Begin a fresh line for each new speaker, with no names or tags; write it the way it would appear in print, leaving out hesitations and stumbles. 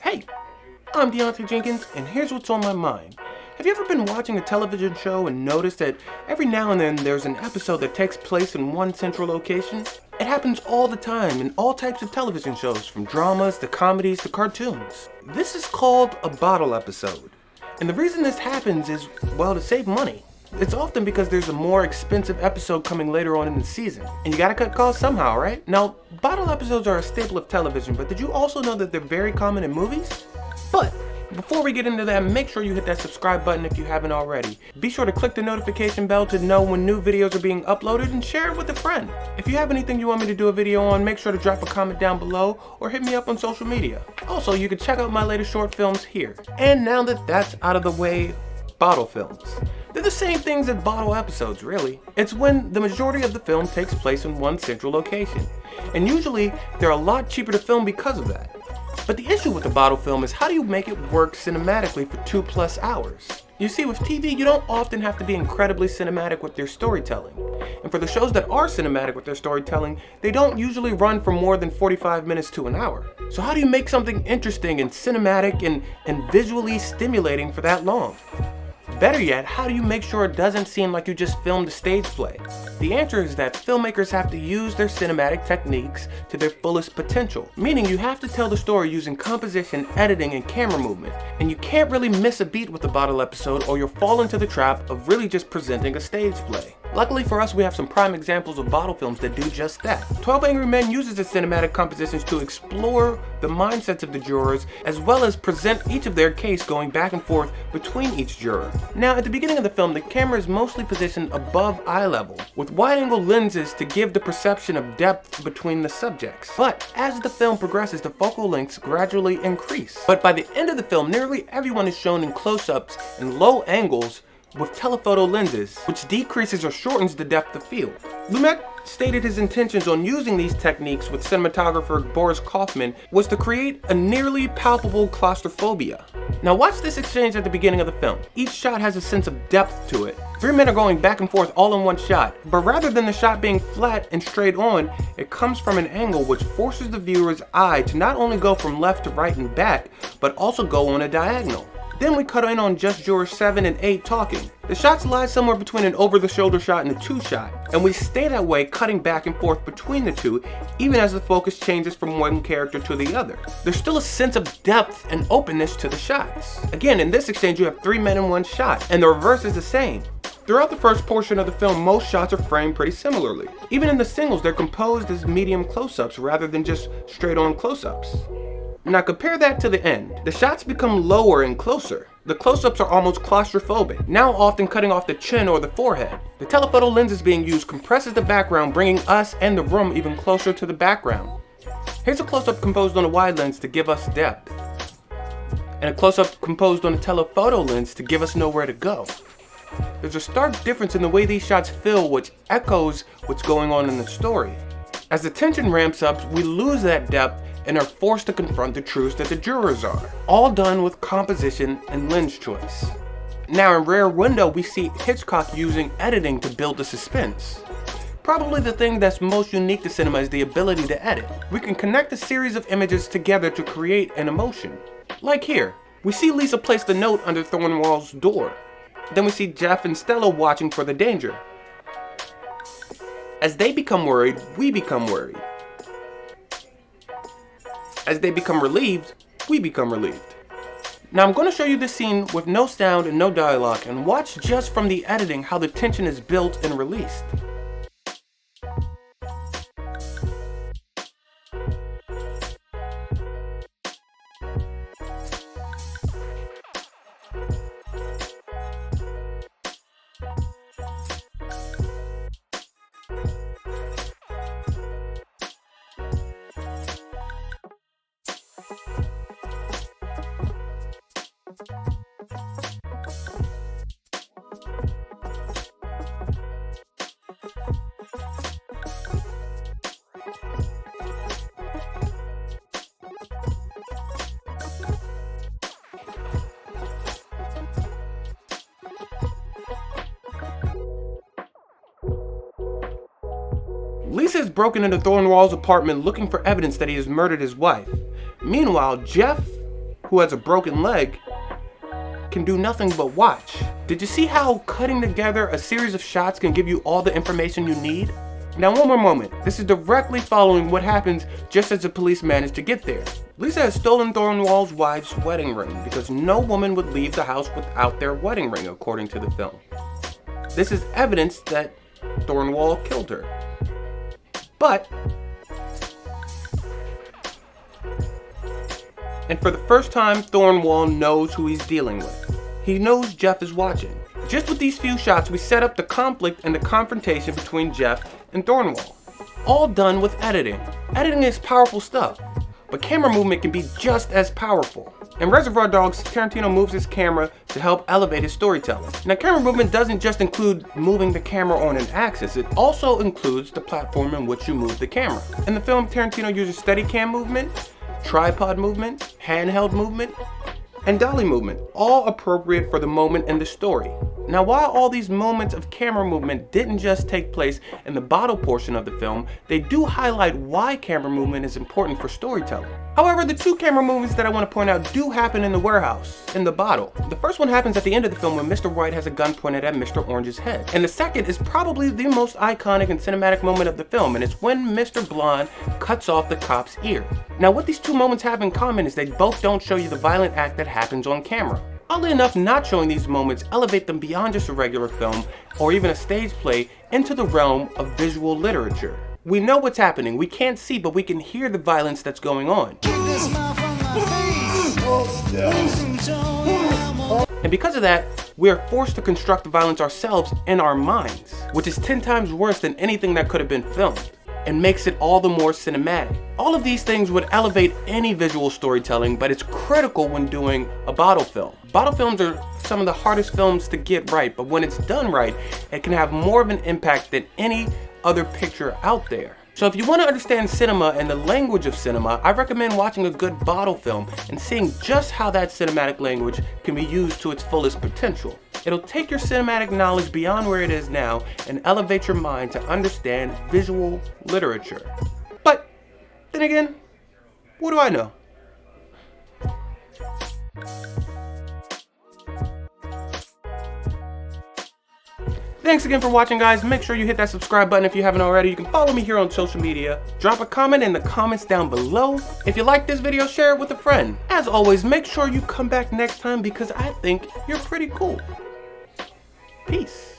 Hey, I'm Deontay Jenkins, and here's what's on my mind. Have you ever been watching a television show and noticed that every now and then there's an episode that takes place in one central location? It happens all the time in all types of television shows, from dramas to comedies to cartoons. This is called a bottle episode. And the reason this happens is, well, to save money. It's often because there's a more expensive episode coming later on in the season. And you gotta cut costs somehow, right? Now, bottle episodes are a staple of television, but did you also know that they're very common in movies? But before we get into that, make sure you hit that subscribe button if you haven't already. Be sure to click the notification bell to know when new videos are being uploaded, and share it with a friend. If you have anything you want me to do a video on, make sure to drop a comment down below or hit me up on social media. Also, you can check out my latest short films here. And now that that's out of the way, bottle films. They're the same things as bottle episodes, really. It's when the majority of the film takes place in one central location. And usually, they're a lot cheaper to film because of that. But the issue with the bottle film is, how do you make it work cinematically for 2+ hours? You see, with TV, you don't often have to be incredibly cinematic with your storytelling. And for the shows that are cinematic with their storytelling, they don't usually run for more than 45 minutes to an hour. So how do you make something interesting and cinematic and visually stimulating for that long? Better yet, how do you make sure it doesn't seem like you just filmed a stage play? The answer is that filmmakers have to use their cinematic techniques to their fullest potential, meaning you have to tell the story using composition, editing, and camera movement. And you can't really miss a beat with a bottle episode, or you'll fall into the trap of really just presenting a stage play. Luckily for us, we have some prime examples of bottle films that do just that. 12 Angry Men uses its cinematic compositions to explore the mindsets of the jurors, as well as present each of their case going back and forth between each juror. Now, at the beginning of the film, the camera is mostly positioned above eye level, with wide-angle lenses to give the perception of depth between the subjects. But as the film progresses, the focal lengths gradually increase. But by the end of the film, nearly everyone is shown in close-ups and low angles with telephoto lenses, which decreases or shortens the depth of field. Lumet stated his intentions on using these techniques with cinematographer Boris Kaufman was to create a nearly palpable claustrophobia. Now watch this exchange at the beginning of the film. Each shot has a sense of depth to it. Three men are going back and forth all in one shot, but rather than the shot being flat and straight on, it comes from an angle which forces the viewer's eye to not only go from left to right and back, but also go on a diagonal. Then we cut in on just jurors 7 and 8 talking. The shots lie somewhere between an over-the-shoulder shot and a 2 shot, and we stay that way, cutting back and forth between the two, even as the focus changes from one character to the other. There's still a sense of depth and openness to the shots. Again, in this exchange you have 3 men in one shot, and the reverse is the same. Throughout the first portion of the film, most shots are framed pretty similarly. Even in the singles, they're composed as medium close-ups rather than just straight-on close-ups. Now compare that to the end. The shots become lower and closer. The close-ups are almost claustrophobic, now often cutting off the chin or the forehead. The telephoto lenses being used compresses the background, bringing us and the room even closer to the background. Here's a close-up composed on a wide lens to give us depth, and a close-up composed on a telephoto lens to give us nowhere to go. There's a stark difference in the way these shots feel, which echoes what's going on in the story. As the tension ramps up, we lose that depth and are forced to confront the truths that the jurors are. All done with composition and lens choice. Now in Rear Window, we see Hitchcock using editing to build the suspense. Probably the thing that's most unique to cinema is the ability to edit. We can connect a series of images together to create an emotion. Like here, we see Lisa place the note under Thornwall's door. Then we see Jeff and Stella watching for the danger. As they become worried, we become worried. As they become relieved, we become relieved. Now I'm going to show you this scene with no sound and no dialogue, and watch just from the editing how the tension is built and released. Lisa has broken into Thornwall's apartment looking for evidence that he has murdered his wife. Meanwhile, Jeff, who has a broken leg, can do nothing but watch. Did you see how cutting together a series of shots can give you all the information you need? Now one more moment. This is directly following what happens just as the police manage to get there. Lisa has stolen Thornwall's wife's wedding ring because no woman would leave the house without their wedding ring, according to the film. This is evidence that Thornwall killed her. But, and for the first time, Thornwall knows who he's dealing with. He knows Jeff is watching. Just with these few shots, we set up the conflict and the confrontation between Jeff and Thornwall. All done with editing. Editing is powerful stuff, but camera movement can be just as powerful. In Reservoir Dogs, Tarantino moves his camera to help elevate his storytelling. Now, camera movement doesn't just include moving the camera on an axis, it also includes the platform in which you move the camera. In the film, Tarantino uses Steadicam movement, tripod movement, handheld movement, and dolly movement, all appropriate for the moment in the story. Now, while all these moments of camera movement didn't just take place in the bottle portion of the film, they do highlight why camera movement is important for storytelling. However, the two camera movements that I want to point out do happen in the warehouse, in the bottle. The first one happens at the end of the film when Mr. White has a gun pointed at Mr. Orange's head. And the second is probably the most iconic and cinematic moment of the film, and it's when Mr. Blonde cuts off the cop's ear. Now, what these two moments have in common is they both don't show you the violent act that happens on camera. Oddly enough, not showing these moments elevate them beyond just a regular film or even a stage play into the realm of visual literature. We know what's happening, we can't see, but we can hear the violence that's going on. And because of that, we are forced to construct the violence ourselves in our minds, which is 10 times worse than anything that could have been filmed, and makes it all the more cinematic. All of these things would elevate any visual storytelling, but it's critical when doing a bottle film. Bottle films are some of the hardest films to get right, but when it's done right, it can have more of an impact than any other picture out there. So if you want to understand cinema and the language of cinema, I recommend watching a good bottle film and seeing just how that cinematic language can be used to its fullest potential. It'll take your cinematic knowledge beyond where it is now and elevate your mind to understand visual literature. But then again, what do I know? Thanks again for watching, guys. Make sure you hit that subscribe button if you haven't already. You can follow me here on social media. Drop a comment in the comments down below. If you like this video, share it with a friend. As always, make sure you come back next time because I think you're pretty cool. Peace.